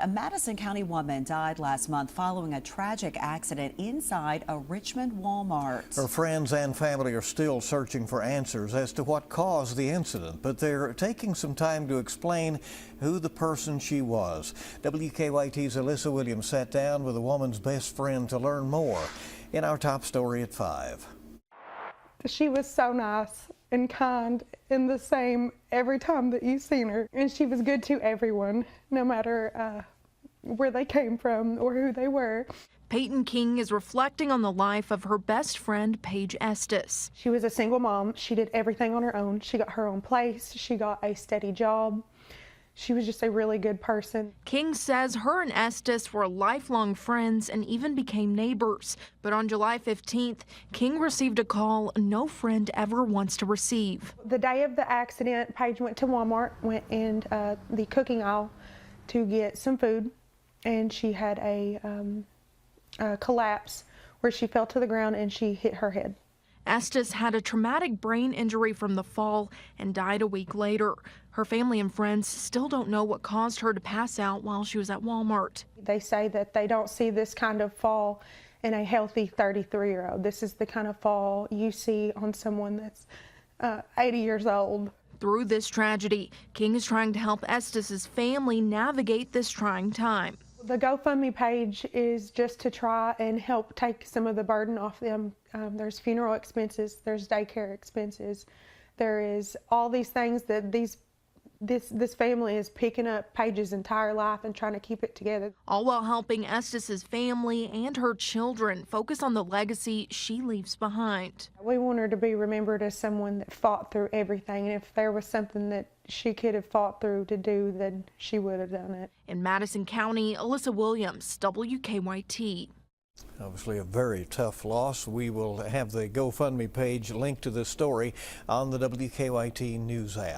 A Madison County woman died last month following a tragic accident inside a Richmond Walmart. Her friends and family are still searching for answers as to what caused the incident, but they're taking some time to explain who the person she was. WKYT's Alyssa Williams sat down with the woman's best friend to learn more in our top story at 5. She was so nice and kind and the same every time that you seen her. And she was good to everyone, no matter where they came from or who they were. Peyton King is reflecting on the life of her best friend, Paige Estes. She was a single mom. She did everything on her own. She got her own place. She got a steady job. She was just a really good person. King says her and Estes were lifelong friends and even became neighbors. But on July 15th, King received a call no friend ever wants to receive. The day of the accident, Paige went to Walmart, went in the cooking aisle to get some food, and she had a collapse where she fell to the ground and she hit her head. Estes had a traumatic brain injury from the fall and died a week later. Her family and friends still don't know what caused her to pass out while she was at Walmart. They say that they don't see this kind of fall in a healthy 33-year-old. This is the kind of fall you see on someone that's 80 years old. Through this tragedy, King is trying to help Estes' family navigate this trying time. The GoFundMe page is just to try and help take some of the burden off them. There's funeral expenses, there's daycare expenses, there is all these things that this family is picking up Paige's entire life and trying to keep it together. All while helping Estes' family and her children focus on the legacy she leaves behind. We want her to be remembered as someone that fought through everything, and if there was something that she could have fought through to do, then she would have done it. In Madison County, Alyssa Williams, WKYT. Obviously a very tough loss. We will have the GoFundMe page linked to this story on the WKYT News app.